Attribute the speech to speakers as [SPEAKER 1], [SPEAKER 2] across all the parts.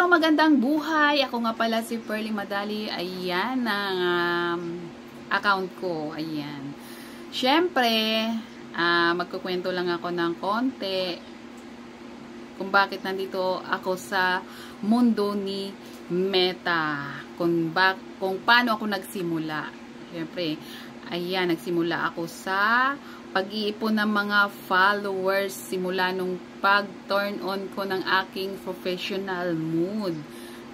[SPEAKER 1] Hello, magandang buhay. Ako nga pala si Pearly Madali. Ayan ang account ko. Ayan. Siyempre, magkukwento lang ako ng konti kung bakit nandito ako sa mundo ni Meta. Kung paano ako nagsimula. Siyempre, ayan, nagsimula ako sa pag-iipon ng mga followers simula nung pag-turn on ko ng aking professional mood.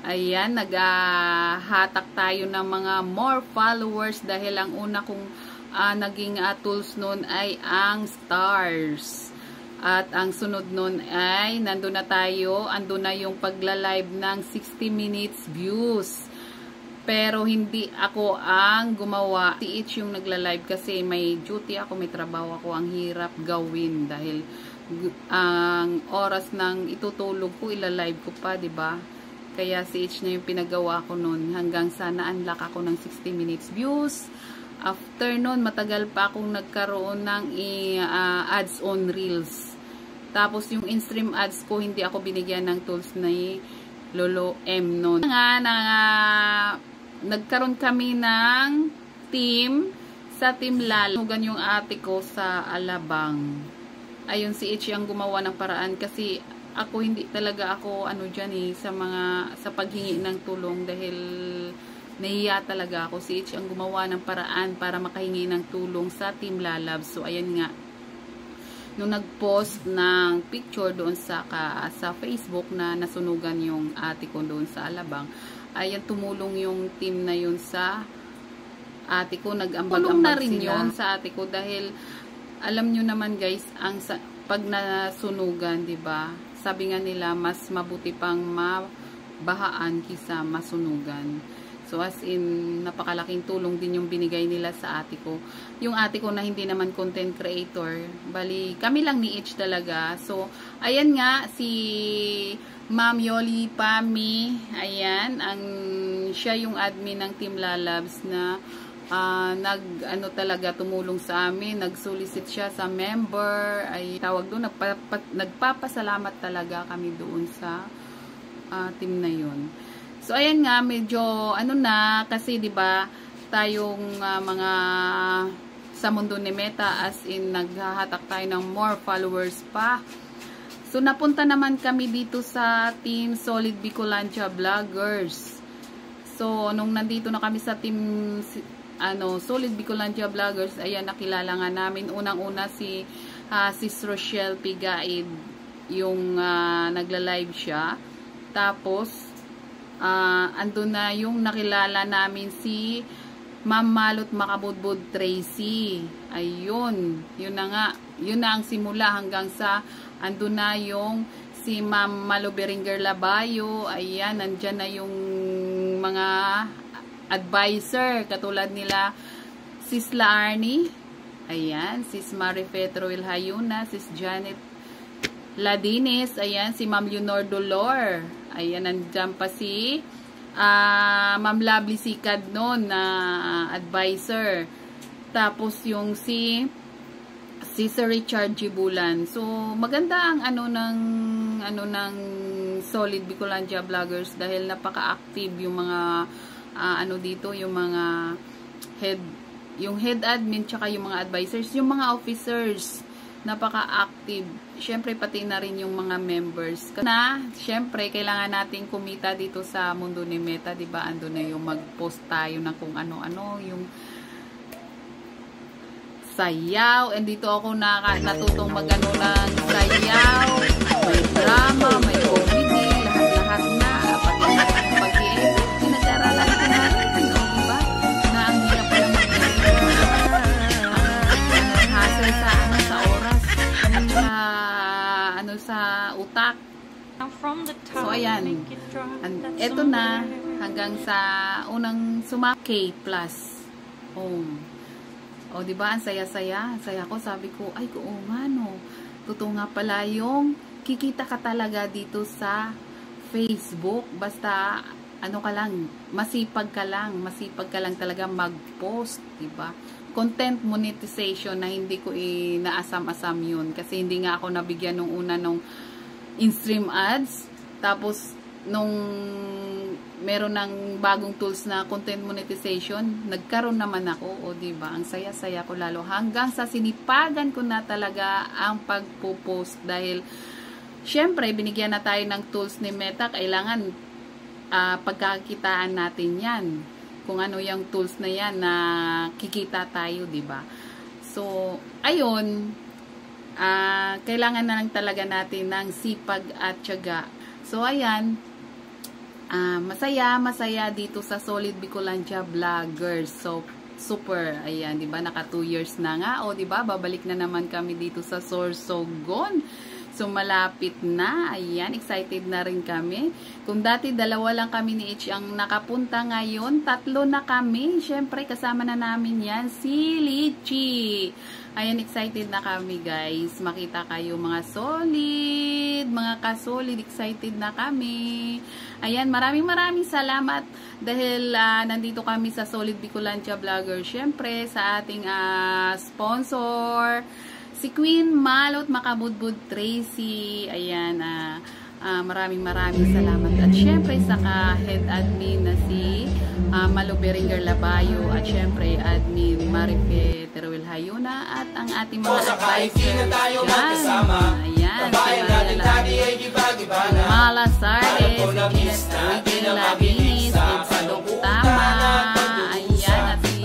[SPEAKER 1] Ayan, naghahatak tayo ng mga more followers dahil ang una kong naging tools nun ay ang stars. At ang sunod nun ay nandun na tayo, andun na yung pagla-live ng 60 minutes views. Pero hindi ako ang gumawa. Si Itch yung nagla-live kasi may duty ako, may trabaho ako. Ang hirap gawin dahil ang oras ng itutulog ko, ila-live ko pa, 'di ba? Kaya si Itch na yung pinagawa ko noon hanggang sa na-unlock ako ng 60 minutes views. After noon, matagal pa akong nagkaroon ng ads on Reels. Tapos yung in-stream ads ko, hindi ako binigyan ng tools ni Lolo M noon. Nagkaroon kami ng team sa Team Lalo. Yung ate ko sa Alabang. Ayun, si Itchy ang gumawa ng paraan kasi ako hindi talaga ako dyan sa paghingi ng tulong dahil nahiya talaga ako. Si Itchy ang gumawa ng paraan para makahingi ng tulong sa Team Lalab. So ayan nga, nung nag-post ng picture doon sa Facebook na nasunugan yung ate ko doon sa Alabang, ayan, tumulong yung team na yun sa ate ko. Nag-ambag-ambag na rin sila yun sa ate ko dahil alam nyo naman guys, pag nasunugan, diba, sabi nga nila mas mabuti pang mabahaan kisa masunugan. So as in, napakalaking tulong din yung binigay nila sa ate ko. Yung ate ko na hindi naman content creator, bali kami lang ni Itch talaga. So ayan nga, si Ma'am Yoli Pami, ayan, siya yung admin ng Team Lalabs na talaga tumulong sa amin, nag-solicit siya sa member, ay tawag doon, nagpapasalamat talaga kami doon sa team na yun. So ayan nga, medyo kasi 'di ba, tayong mga sa mundo ni Meta, as in naghahatak tayo ng more followers pa. So, napunta naman kami dito sa Team Solid Bicolandia Vloggers. So, nung nandito na kami sa Team Solid Bicolandia Vloggers, ayan, nakilala nga namin. Unang-una si Sis Rochelle Pigaid, yung nagla-live siya. Tapos, andun na yung nakilala namin si Ma'am Malot Makabudbud Tracy. Ayun, yun na ang simula hanggang sa andun na yung si Ma'am Malo Beringer Labayo. Ayan, nandyan na yung mga advisor katulad nila Sis Laarni, ayan, Sis Marife Troil Hayuna, Sis Janet Ladines, ayan, si Ma'am Leonor Dolor, ayan, nandyan pa si Ma'am Lovely Sikad noon na advisor. Tapos yung si Sir Richard Gibulan. So maganda ang ng Solid Bicolandia Vloggers dahil napaka-active yung mga dito, yung mga head admin tsaka yung mga advisors, yung mga officers, napaka-active. Syempre pati na rin yung mga members. Syempre kailangan nating kumita dito sa mundo ni Meta, 'di ba? Ando na yung mag-post tayo ng kung ano-ano, yung sayaw, and dito ako natutong magano ng sayaw, may drama, may comedy, lahat-lahat na, pag-i-edit, pinag-aralan ko na rin, diba? Na ang hirap pala mag-hassle sa oras, sa utak. So ayan, eto na, hanggang sa unang K plus home. O, diba, ang saya-saya. Saya ko, sabi ko, ay, oo nga, no. Totoo nga pala yung kikita ka talaga dito sa Facebook. Basta, masipag ka lang talaga mag-post, diba? Content monetization na hindi ko inaasam-asam yun. Kasi hindi nga ako nabigyan nung una nung in-stream ads. Tapos, nung meron ng bagong tools na content monetization, nagkaroon naman ako, o diba, ang saya-saya ko lalo, hanggang sa sinipagan ko na talaga ang pagpo-post, dahil syempre, binigyan na tayo ng tools ni Meta, kailangan pagkakitaan natin yan, kung ano yung tools na yan na kikita tayo, diba? So, ayun, kailangan na lang talaga natin ng sipag at tiyaga. So, ayan, masaya dito sa Solid Bicolandia Vloggers. So, super, ayan, diba, naka 2 years na nga, o diba, babalik na naman kami dito sa Sorsogon. So, malapit na, ayan, excited na rin kami. Kung dati 2 lang kami ni H ang nakapunta, ngayon 3 na kami. Syempre, kasama na namin yan, si Lichi. Ayan, excited na kami, guys. Makita kayo, mga solid, mga ka-solid, excited na kami. Ayan, maraming salamat dahil nandito kami sa Solid Bicolandia Vlogger. Syempre, sa ating sponsor, si Queen Malot Makabudbud Tracy. Ayan, maraming salamat. At syempre, sa ka-head admin na si Malo Beringer Labayo. At syempre, admin Marife Teruel Hayuna. At ang ating mga advisors dyan. Ayan, Mala Sardes, Regine Labinis, Edsadok Tama. Ayan, at si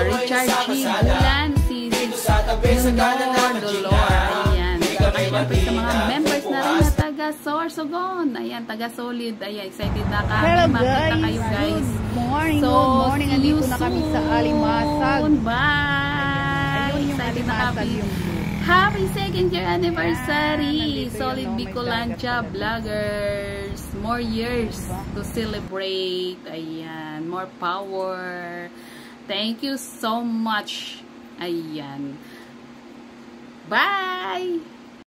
[SPEAKER 1] Richard G. Bulan, si Junor Dolor. Ayan, syempre sa mga members na rin na taga Sorsogon. Ayan, taga Solid. Ayan, excited na kami.
[SPEAKER 2] Hello
[SPEAKER 1] makita
[SPEAKER 2] guys,
[SPEAKER 1] kayo, guys.
[SPEAKER 2] Good morning. Nandito na kami sa Alimasag.
[SPEAKER 1] Bye!
[SPEAKER 2] Ayun yung
[SPEAKER 1] Excited na
[SPEAKER 2] Alimasag
[SPEAKER 1] kami.
[SPEAKER 2] yung
[SPEAKER 1] Happy 2nd year anniversary!
[SPEAKER 2] Ayan,
[SPEAKER 1] Solid
[SPEAKER 2] yun,
[SPEAKER 1] Bicolandia Vloggers. More years to celebrate. Ayan, more power. Thank you so much. Ayan. Bye!